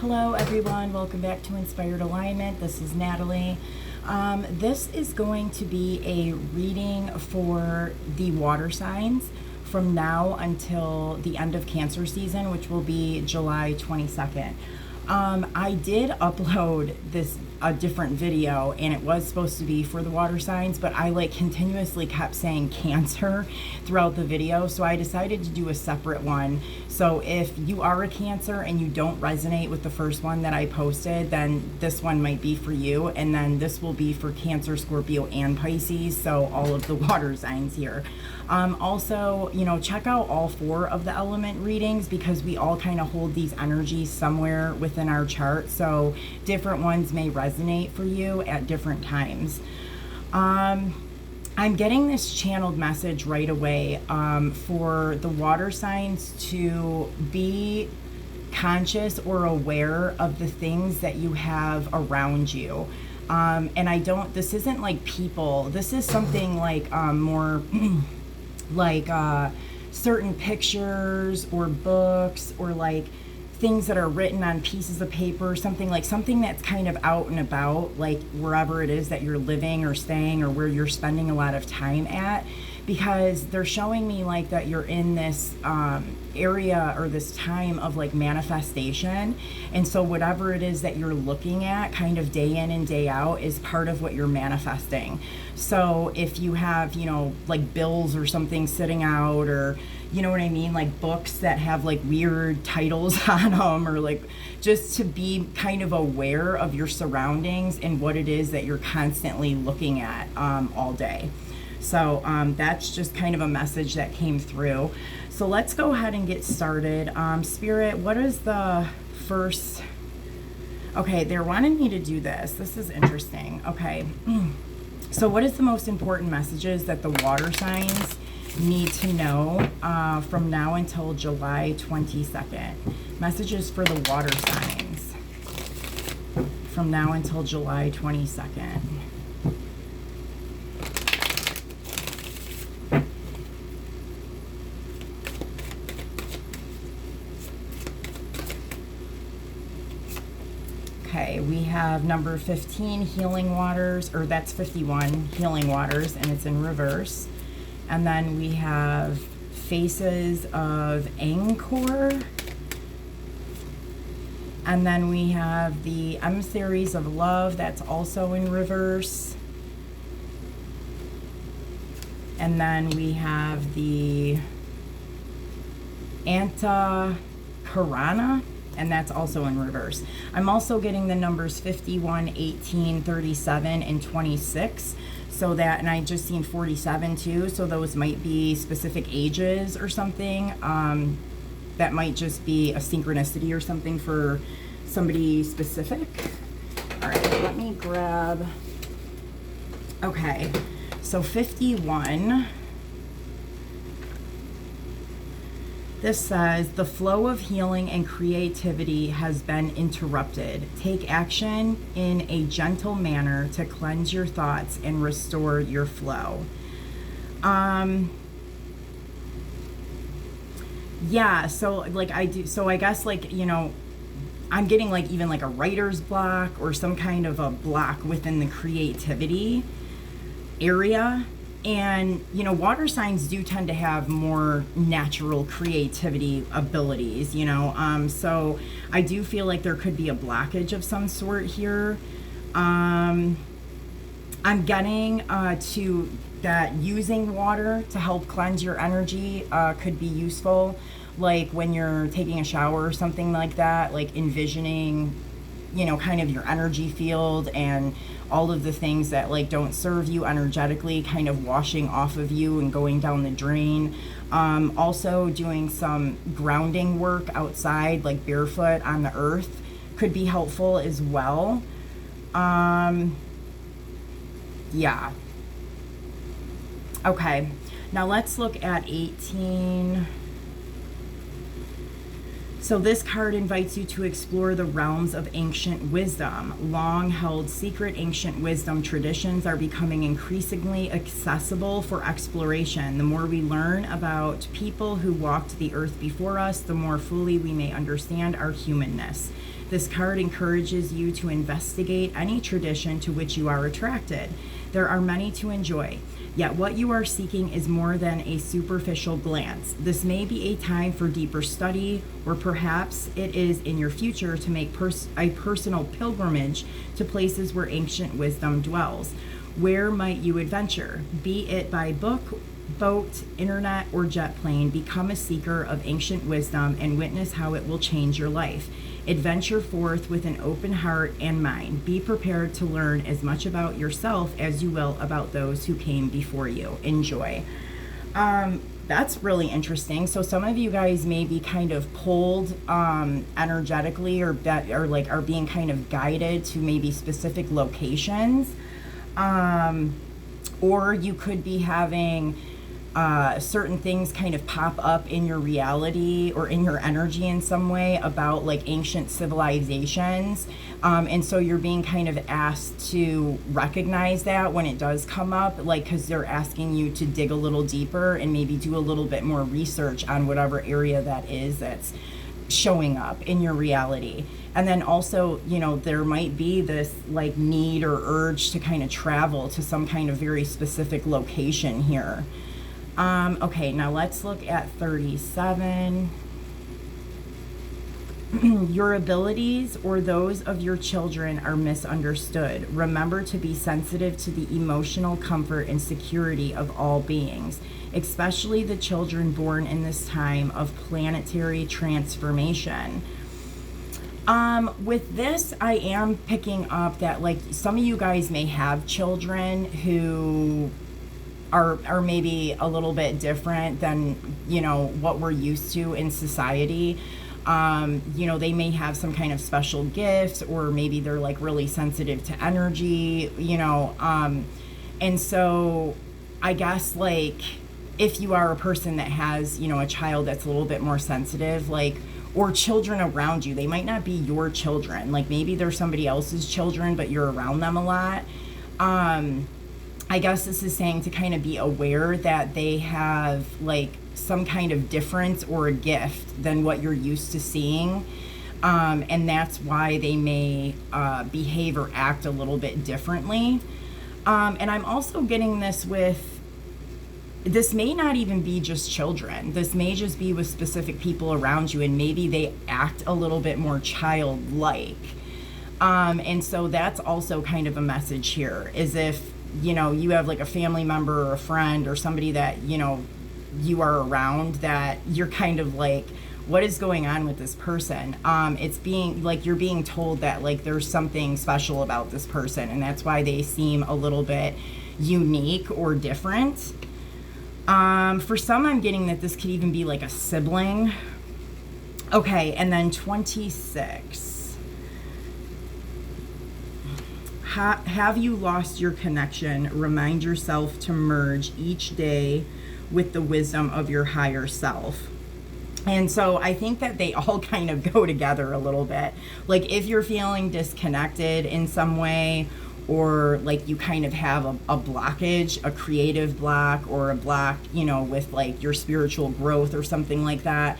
Hello everyone, welcome back to Inspired Alignment. This is Natalie. This is going to be a reading for the water signs from now until the end of Cancer season, which will be July 22nd. I did upload a different video, and it was supposed to be for the water signs, but I continuously kept saying Cancer throughout the video, so I decided to do a separate one. So if you are a Cancer and you don't resonate with the first one that I posted, then this one might be for you, and then this will be for Cancer, Scorpio, and Pisces, so all of the water signs here. Also, check out all 4 of the element readings, because we all kind of hold these energies somewhere within our chart, so different ones may resonate for you at different times. I'm getting this channeled message right away for the water signs to be conscious or aware of the things that you have around you. And this isn't like people, this is something more certain pictures or books or things that are written on pieces of paper, something that's kind of out and about, like wherever it is that you're living or staying or where you're spending a lot of time at, because they're showing me that you're in this area or this time of manifestation. And so whatever it is that you're looking at kind of day in and day out is part of what you're manifesting. So if you have, bills or something sitting out, or you know what I mean? Books that have weird titles on them, or just to be kind of aware of your surroundings and what it is that you're constantly looking at all day. So that's just kind of a message that came through. So let's go ahead and get started. Spirit, what is the first? Okay, they're wanting me to do this. This is interesting. Okay. So what is the most important messages that the water signs need to know from now until July 22nd? Messages for the water signs from now until July 22nd. Okay, we have number 15, healing waters, or that's 51, healing waters, and it's in reverse. And then we have faces of Angkor. And then we have the emissaries of love, that's also in reverse. And then we have the Anta Karana, and that's also in reverse. I'm also getting the numbers 51, 18, 37, and 26. So that, and I just seen 47 too, so those might be specific ages or something. That might just be a synchronicity or something for somebody specific. All right, let me grab, okay, so 51. This says, the flow of healing and creativity has been interrupted. Take action in a gentle manner to cleanse your thoughts and restore your flow. Yeah, so I guess I'm getting even a writer's block or some kind of a block within the creativity area. And, water signs do tend to have more natural creativity abilities, so I do feel like there could be a blockage of some sort here. I'm getting to that using water to help cleanse your energy could be useful, when you're taking a shower or something like that, envisioning, kind of your energy field and all of the things that don't serve you energetically kind of washing off of you and going down the drain. Also doing some grounding work outside, barefoot on the earth, could be helpful as well. Yeah. Okay, now let's look at 18. So this card invites you to explore the realms of ancient wisdom. Long-held secret ancient wisdom traditions are becoming increasingly accessible for exploration. The more we learn about people who walked the earth before us, the more fully we may understand our humanness. This card encourages you to investigate any tradition to which you are attracted. There are many to enjoy. Yet what you are seeking is more than a superficial glance. This may be a time for deeper study, or perhaps it is in your future to make a personal pilgrimage to places where ancient wisdom dwells. Where might you adventure? Be it by book, boat, internet, or jet plane, become a seeker of ancient wisdom and witness how it will change your life. Adventure forth with an open heart and mind. Be prepared to learn as much about yourself as you will about those who came before you. Enjoy. That's really interesting. So some of you guys may be kind of pulled energetically, or like are being kind of guided to maybe specific locations, or you could be having certain things kind of pop up in your reality or in your energy in some way about like ancient civilizations, and so you're being kind of asked to recognize that when it does come up, like because they're asking you to dig a little deeper and maybe do a little bit more research on whatever area that is that's showing up in your reality. And then also, you know, there might be this like need or urge to kind of travel to some kind of very specific location here. Okay, now let's look at 37. Your abilities or those of your children are misunderstood. Remember to be sensitive to the emotional comfort and security of all beings, especially the children born in this time of planetary transformation. With this, I am picking up that like some of you guys may have children who are maybe a little bit different than, you know, what we're used to in society. You know, they may have some kind of special gifts, or maybe they're like really sensitive to energy, you know, and so I guess like if you are a person that has, you know, a child that's a little bit more sensitive, like, or children around you, they might not be your children, like maybe they're somebody else's children, but you're around them a lot. I guess this is saying to kind of be aware that they have like some kind of difference or a gift than what you're used to seeing. And that's why they may behave or act a little bit differently. And I'm also getting this may not even be just children. This may just be with specific people around you, and maybe they act a little bit more childlike. And so that's also kind of a message here, is if, you know, you have like a family member or a friend or somebody that, you know, you are around that you're kind of like, what is going on with this person? It's being like, you're being told that like there's something special about this person, and that's why they seem a little bit unique or different. For some, I'm getting that this could even be like a sibling. Okay, and then 26. Have you lost your connection? Remind yourself to merge each day with the wisdom of your higher self. And so I think that they all kind of go together a little bit. Like if you're feeling disconnected in some way, or like you kind of have a blockage, a creative block, or a block, you know, with like your spiritual growth or something like that,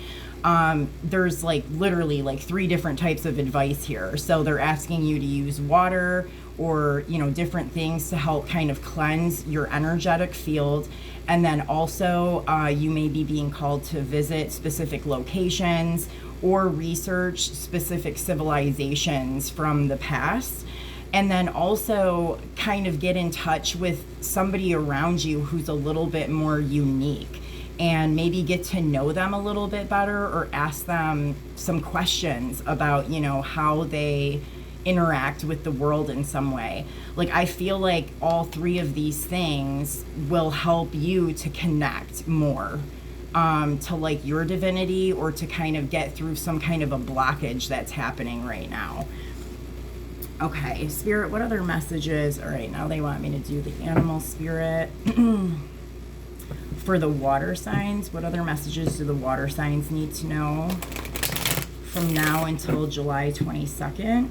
there's like literally like 3 different types of advice here. So they're asking you to use water, or, you know, different things to help kind of cleanse your energetic field. And then also you may be being called to visit specific locations or research specific civilizations from the past. And then also kind of get in touch with somebody around you who's a little bit more unique, and maybe get to know them a little bit better, or ask them some questions about, you know, how they interact with the world in some way. Like I feel like all 3 of these things will help you to connect more to like your divinity, or to kind of get through some kind of a blockage that's happening right now. Okay, Spirit, what other messages? All right, now they want me to do the animal spirit. For the water signs, what other messages do the water signs need to know from now until July 22nd.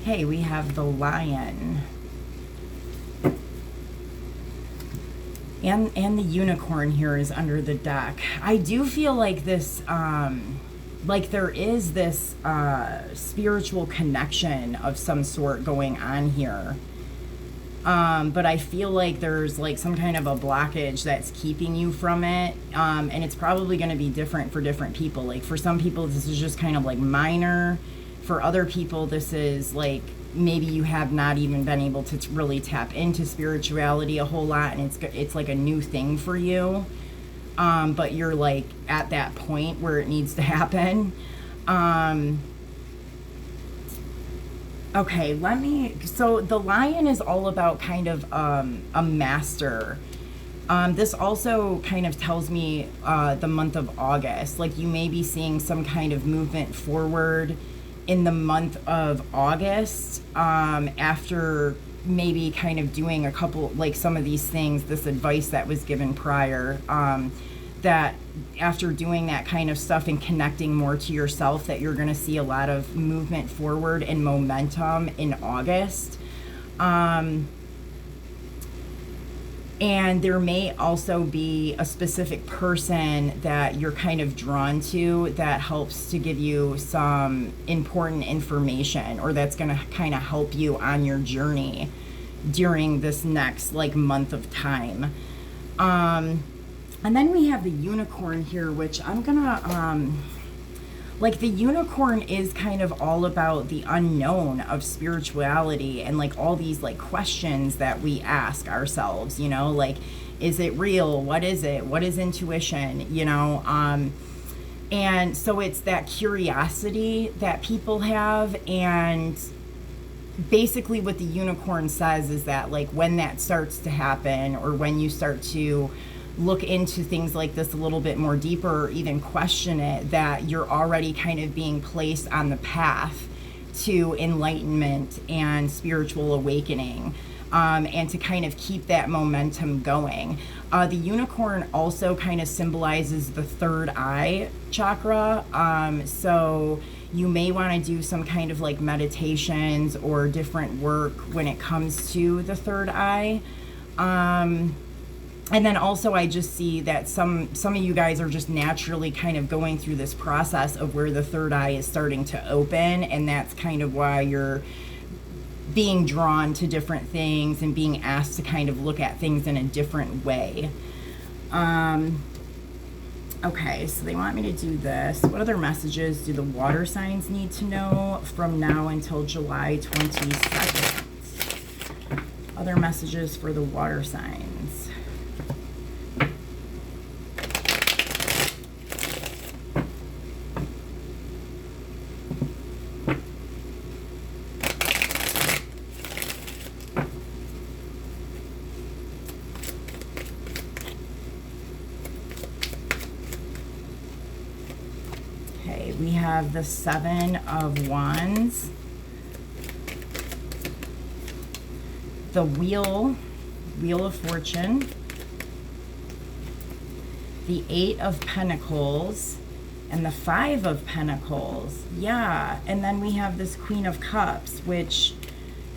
Okay, we have the Lion. And the Unicorn here is under the deck. I do feel like this, like there is this spiritual connection of some sort going on here. But I feel like there's like some kind of a blockage that's keeping you from it. And it's probably going to be different for different people. Like for some people, this is just kind of like minor. For other people, this is like maybe you have not even been able to really tap into spirituality a whole lot, and it's like a new thing for you. But you're like at that point where it needs to happen. Okay, so the Lion is all about kind of a master. This also kind of tells me the month of August. Like you may be seeing some kind of movement forward in the month of August, after maybe kind of doing a couple, like some of these things, this advice that was given prior, that after doing that kind of stuff and connecting more to yourself, that you're going to see a lot of movement forward and momentum in August. And there may also be a specific person that you're kind of drawn to that helps to give you some important information, or that's going to kind of help you on your journey during this next like month of time. And then we have the Unicorn here, which I'm gonna like the Unicorn is kind of all about the unknown of spirituality and like all these like questions that we ask ourselves, you know, like, is it real? What is it? What is intuition? You know, and so it's that curiosity that people have. And basically what the Unicorn says is that like when that starts to happen, or when you start to look into things like this a little bit more deeper, or even question it, that you're already kind of being placed on the path to enlightenment and spiritual awakening, and to kind of keep that momentum going. The Unicorn also kind of symbolizes the third eye chakra, so you may want to do some kind of like meditations or different work when it comes to the third eye. And then also I just see that some of you guys are just naturally kind of going through this process of where the third eye is starting to open, and that's kind of why you're being drawn to different things and being asked to kind of look at things in a different way. Okay, so they want me to do this. What other messages do the water signs need to know from now until July 22nd? Other messages for the water signs. We have the Seven of Wands, the Wheel of Fortune, the Eight of Pentacles, and the Five of Pentacles. Yeah, and then we have this Queen of Cups, which,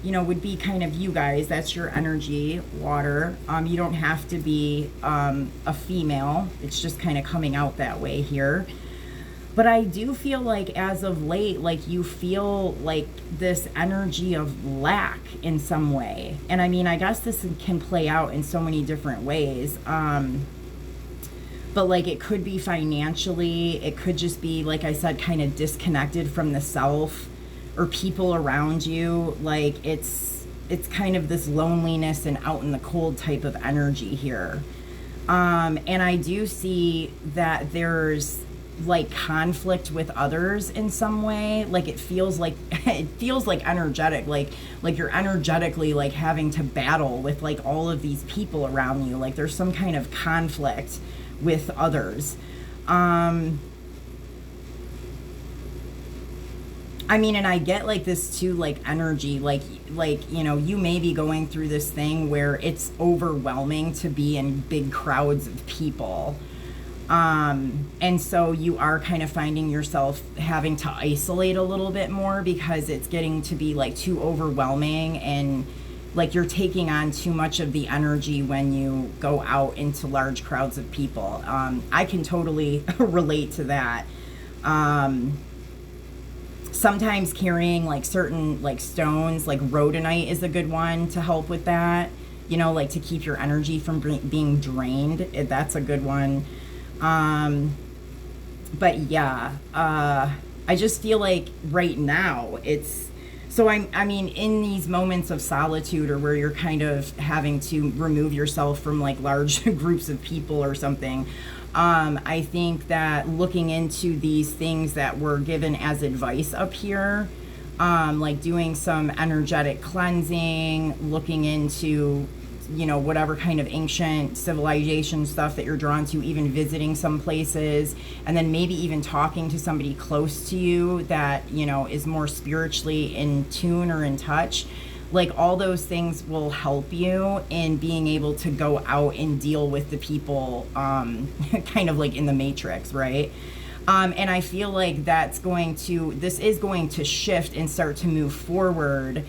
you know, would be kind of you guys. That's your energy, water. You don't have to be a female. It's just kind of coming out that way here. But I do feel like as of late, like you feel like this energy of lack in some way. And I mean, I guess this can play out in so many different ways. But like it could be financially, it could just be, like I said, kind of disconnected from the self or people around you. Like it's kind of this loneliness and out in the cold type of energy here. And I do see that there's like conflict with others in some way. Like it feels like energetic, like you're energetically like having to battle with like all of these people around you. Like there's some kind of conflict with others. I mean, and I get like this too, like energy, like, you know, you may be going through this thing where it's overwhelming to be in big crowds of people. And so you are kind of finding yourself having to isolate a little bit more because it's getting to be like too overwhelming, and like you're taking on too much of the energy when you go out into large crowds of people. I can totally relate to that. Sometimes carrying like certain like stones, like rhodonite is a good one to help with that, you know, like to keep your energy from being drained. That's a good one. But yeah, I just feel like right now it's, so I mean, in these moments of solitude, or where you're kind of having to remove yourself from like large groups of people or something, I think that looking into these things that were given as advice up here, like doing some energetic cleansing, looking into, you know, whatever kind of ancient civilization stuff that you're drawn to, even visiting some places, and then maybe even talking to somebody close to you that, you know, is more spiritually in tune or in touch. Like all those things will help you in being able to go out and deal with the people, kind of like in the Matrix, right? And I feel like this is going to shift and start to move forward,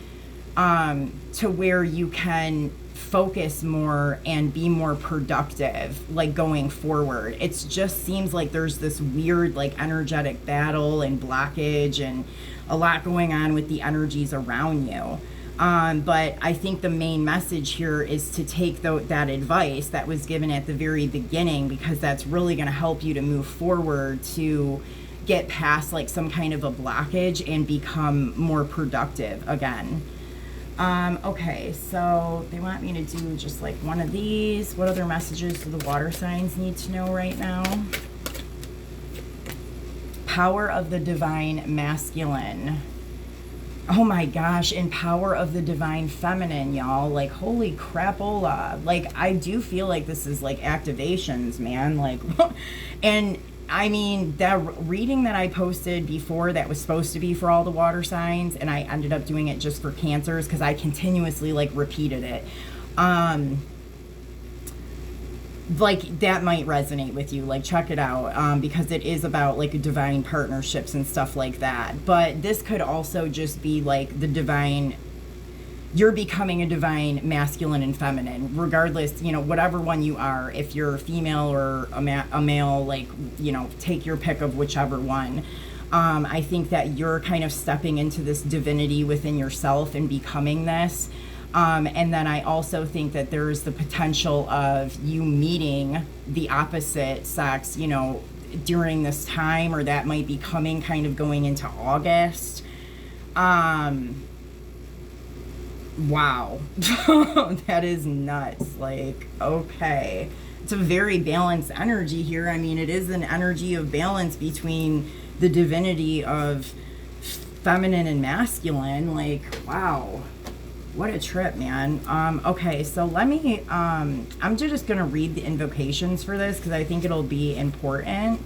to where you can focus more and be more productive, like going forward. It just seems like there's this weird like energetic battle and blockage and a lot going on with the energies around you. But I think the main message here is to take that advice that was given at the very beginning, because that's really going to help you to move forward, to get past like some kind of a blockage and become more productive again. Okay, so they want me to do just like one of these. What other messages do the water signs need to know right now? Power of the divine masculine. Oh my gosh, and power of the divine feminine, y'all. Like, holy crapola. Like, I do feel like this is like activations, man. Like, and I mean, that reading that I posted before that was supposed to be for all the water signs, and I ended up doing it just for Cancers because I continuously like repeated it. Like that might resonate with you, like check it out, because it is about like divine partnerships and stuff like that. But this could also just be like the divine, you're becoming a divine masculine and feminine, regardless, you know, whatever one you are. If you're a female or a male, like, you know, take your pick of whichever one. I think that you're kind of stepping into this divinity within yourself and becoming this. And then I also think that there is the potential of you meeting the opposite sex, you know, during this time, or that might be coming kind of going into August. Wow. That is nuts. Like, okay. It's a very balanced energy here. I mean, it is an energy of balance between the divinity of feminine and masculine. Like, wow. What a trip, man. Okay, so let me, I'm just going to read the invocations for this because I think it'll be important.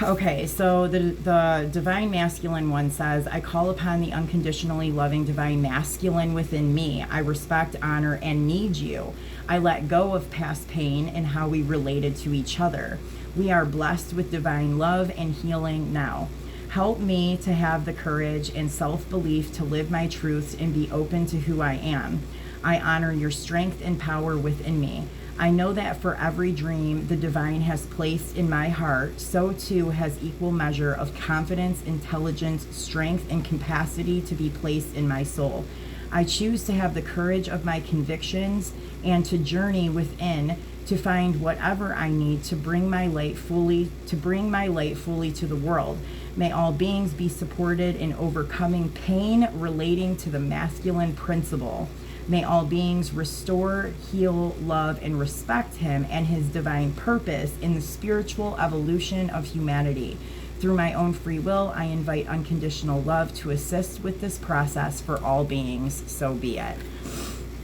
Okay, so the divine masculine one says, I call upon the unconditionally loving divine masculine within me. I respect, honor, and need you. I let go of past pain and how we related to each other. We are blessed with divine love and healing now. Help me to have the courage and self-belief to live my truths and be open to who I am. I honor your strength and power within me. I know that for every dream the divine has placed in my heart, so too has equal measure of confidence, intelligence, strength, and capacity to be placed in my soul. I choose to have the courage of my convictions and to journey within to find whatever I need to bring my light fully to the world. May all beings be supported in overcoming pain relating to the masculine principle. May all beings restore, heal, love, and respect him and his divine purpose in the spiritual evolution of humanity. Through my own free will, I invite unconditional love to assist with this process for all beings, so be it.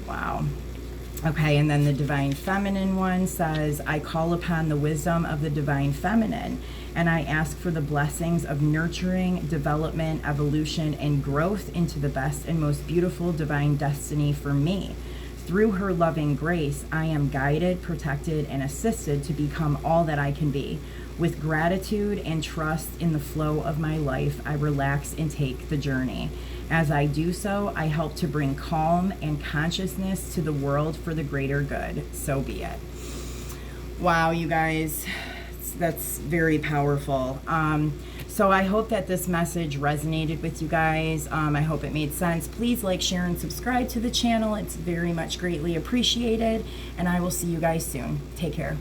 Wow. Okay, and then the Divine Feminine one says, I call upon the wisdom of the Divine Feminine, and I ask for the blessings of nurturing, development, evolution, and growth into the best and most beautiful divine destiny for me. Through her loving grace, I am guided, protected, and assisted to become all that I can be. With gratitude and trust in the flow of my life, I relax and take the journey. As I do so, I help to bring calm and consciousness to the world for the greater good. So be it. Wow, you guys, that's very powerful. So I hope that this message resonated with you guys. I hope it made sense. Please like, share, and subscribe to the channel. It's very much greatly appreciated. And I will see you guys soon. Take care.